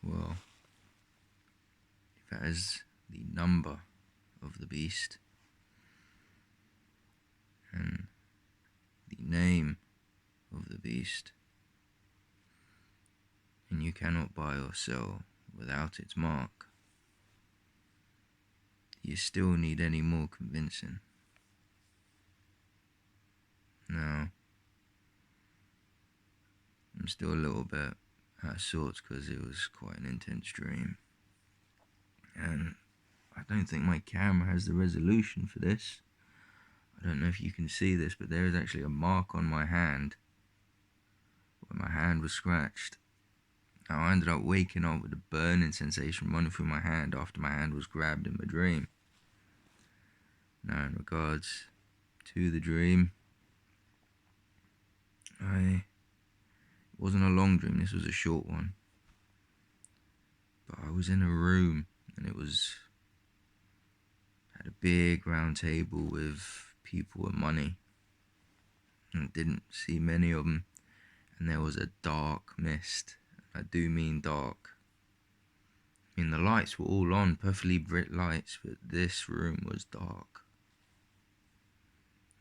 Well, if that is the number of the beast and the name of the beast, and you cannot buy or sell without its mark, you still need any more convincing. Now, I'm still a little bit out of sorts because it was quite an intense dream. And I don't think my camera has the resolution for this. I don't know if you can see this, but there is actually a mark on my hand where my hand was scratched. Now, I ended up waking up with a burning sensation running through my hand after my hand was grabbed in my dream. Now, in regards to the dream, it wasn't a long dream, this was a short one. But I was in a room and had a big round table with people and money. And didn't see many of them. And there was a dark mist. I do mean dark. I mean, the lights were all on, perfectly bright lights, but this room was dark.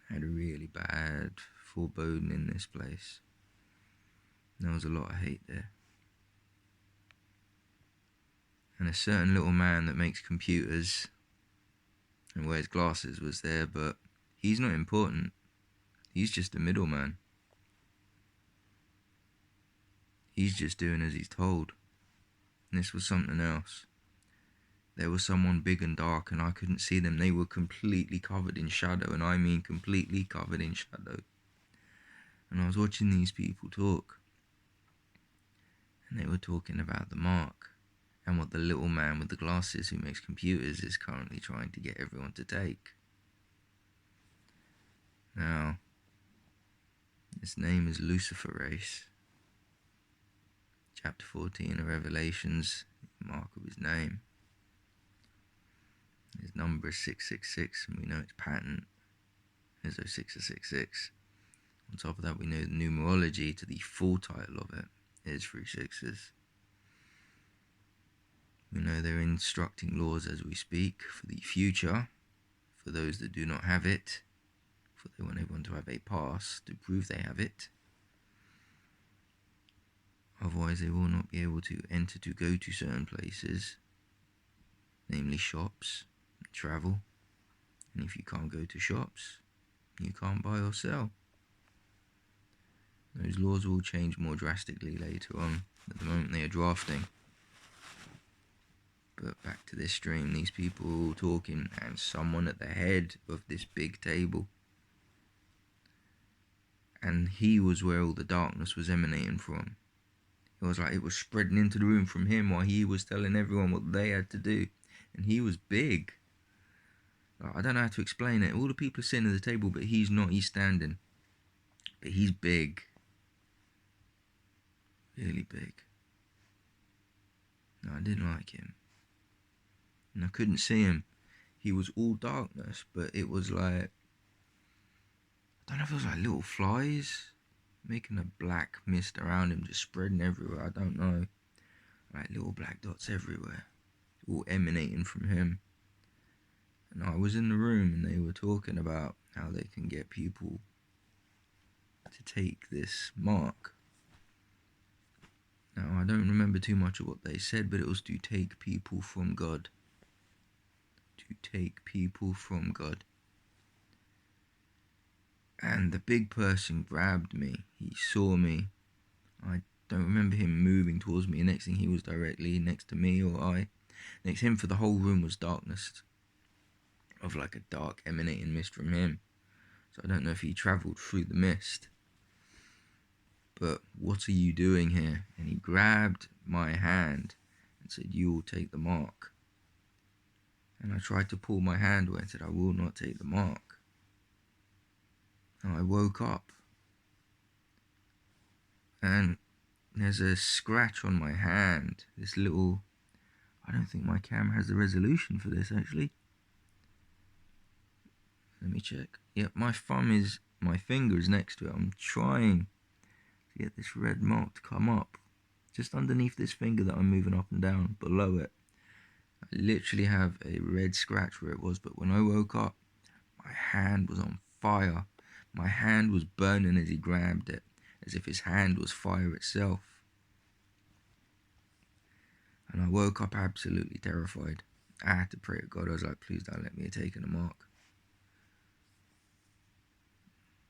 I had a really bad foreboding in this place. There was a lot of hate there. And a certain little man that makes computers and wears glasses was there, but he's not important. He's just a middleman. He's just doing as he's told. And this was something else. There was someone big and dark and I couldn't see them. They were completely covered in shadow, and I mean completely covered in shadow. And I was watching these people talk. And they were talking about the mark and what the little man with the glasses who makes computers is currently trying to get everyone to take. Now, his name is Lucifer. Chapter 14 of Revelations, the mark of his name. His number is 666, and we know its patent is 0666. On top of that, we know the numerology to the full title of it is 3 6s. We know they're instructing laws as we speak for the future, for those that do not have it, for they want everyone to have a pass to prove they have it. Otherwise, they will not be able to enter to go to certain places, namely shops, travel. And if you can't go to shops, you can't buy or sell. Those laws will change more drastically later on. At the moment, they are drafting. But back to this stream, these people were all talking, and someone at the head of this big table, and he was where all the darkness was emanating from. It was like it was spreading into the room from him while he was telling everyone what they had to do. And he was big. Like, I don't know how to explain it. All the people are sitting at the table, but he's not. He's standing. But he's big. Really big. No, I didn't like him. And I couldn't see him. He was all darkness, but it was like, I don't know if it was like little flies making a black mist around him, just spreading everywhere. I don't know. Like little black dots everywhere, all emanating from him. And I was in the room and they were talking about how they can get people to take this mark. Now, I don't remember too much of what they said, but it was to take people from God. To take people from God. And the big person grabbed me. He saw me. I don't remember him moving towards me. Next thing, he was directly next to me, or I. Next to him, for the whole room was darkness. Of like a dark emanating mist from him. So I don't know if he travelled through the mist. But what are you doing here? And he grabbed my hand and said, you will take the mark. And I tried to pull my hand away and said, I will not take the mark. And I woke up. And there's a scratch on my hand. This little... I don't think my camera has the resolution for this, actually. Let me check. Yep, my finger is next to it. I'm trying to get this red mark to come up. just underneath this finger that I'm moving up and down, below it. I literally have a red scratch where it was, but when I woke up, my hand was on fire. My hand was burning as he grabbed it, as if his hand was fire itself. And I woke up absolutely terrified. I had to pray to God. I was like, please don't let me have taken a mark.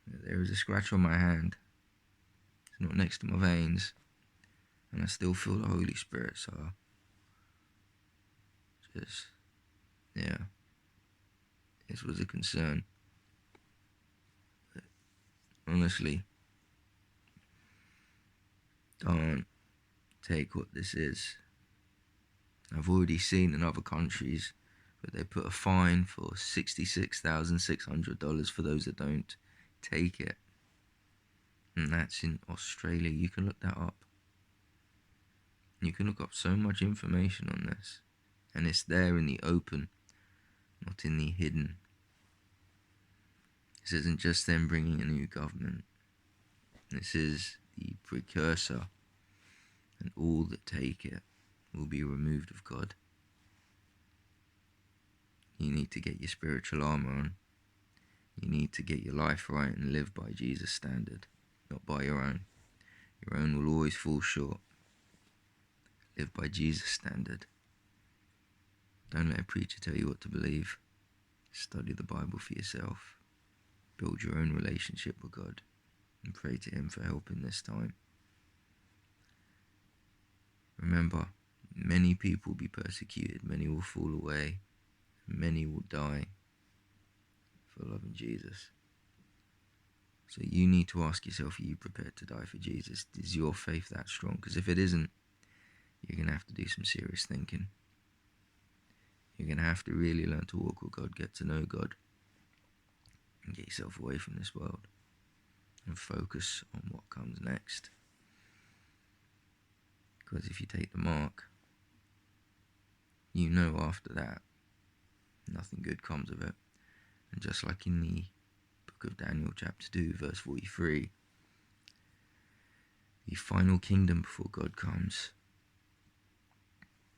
There is a scratch on my hand. It's not next to my veins. And I still feel the Holy Spirit, so just, yeah, this was a concern. But honestly, don't take what this is. I've already seen in other countries where they put a fine for $66,600 for those that don't take it. And that's in Australia. You can look that up. You can look up so much information on this. And it's there in the open, not in the hidden. This isn't just them bringing a new government. This is the precursor. And all that take it will be removed of God. You need to get your spiritual armor on. You need to get your life right and live by Jesus' standard, not by your own. Your own will always fall short. Live by Jesus' standard. Don't let a preacher tell you what to believe. Study the Bible for yourself. Build your own relationship with God and pray to Him for help in this time. Remember, many people will be persecuted, many will fall away, many will die for loving Jesus. So you need to ask yourself, are you prepared to die for Jesus? Is your faith that strong? Because if it isn't, you're going to have to do some serious thinking. You're going to have to really learn to walk with God, get to know God, and get yourself away from this world and focus on what comes next. Because if you take the mark, you know after that, nothing good comes of it. And just like in the book of Daniel chapter 2 verse 43, the final kingdom before God comes,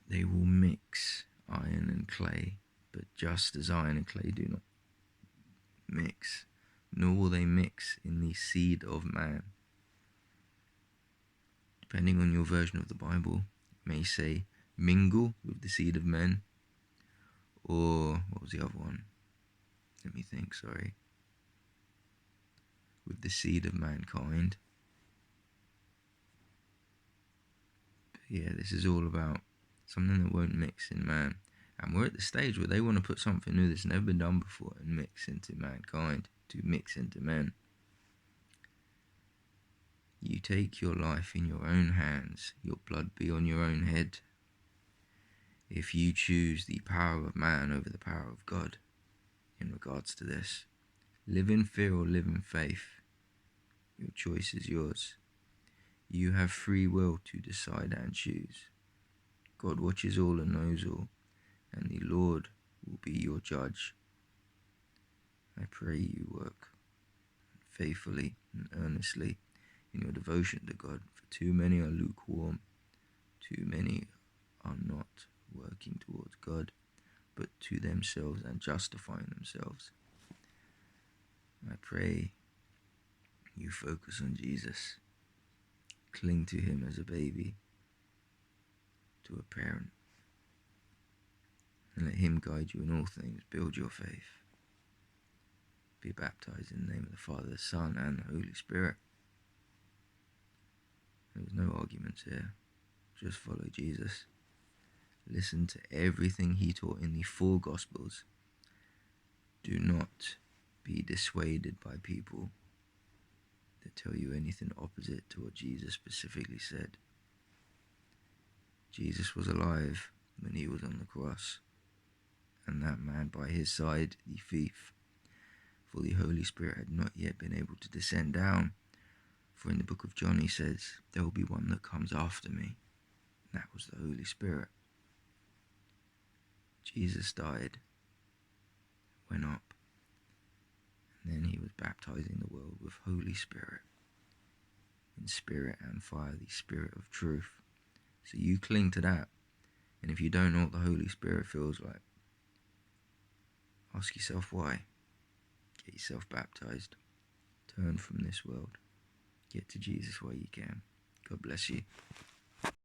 they will mix iron and clay, but just as iron and clay do not mix, nor will they mix in the seed of man. Depending on your version of the Bible, it may say mingle with the seed of men, or what was the other one? Let me think, sorry. With the seed of mankind. But yeah, this is all about something that won't mix in man. And we're at the stage where they want to put something new that's never been done before and mix into mankind, to mix into men. You take your life in your own hands, your blood be on your own head. If you choose the power of man over the power of God in regards to this, live in fear or live in faith, your choice is yours. You have free will to decide and choose. God watches all and knows all, and the Lord will be your judge. I pray you work faithfully and earnestly in your devotion to God, for too many are lukewarm, too many are not working towards God, but to themselves and justifying themselves. I pray you focus on Jesus, cling to Him as a baby to a parent, and let Him guide you in all things. Build your faith. Be baptized in the name of the Father, the Son, and the Holy Spirit. There's no arguments here. Just follow Jesus. Listen to everything He taught in the 4 Gospels. Do not be dissuaded by people that tell you anything opposite to what Jesus specifically said. Jesus was alive when He was on the cross, and that man by His side, the thief, for the Holy Spirit had not yet been able to descend down. For in the book of John He says, there will be one that comes after me. And that was the Holy Spirit. Jesus died, went up, and then He was baptizing the world with Holy Spirit, in spirit and fire, the Spirit of truth. So you cling to that. And if you don't know what the Holy Spirit feels like, ask yourself why. Get yourself baptized. Turn from this world. Get to Jesus while you can. God bless you.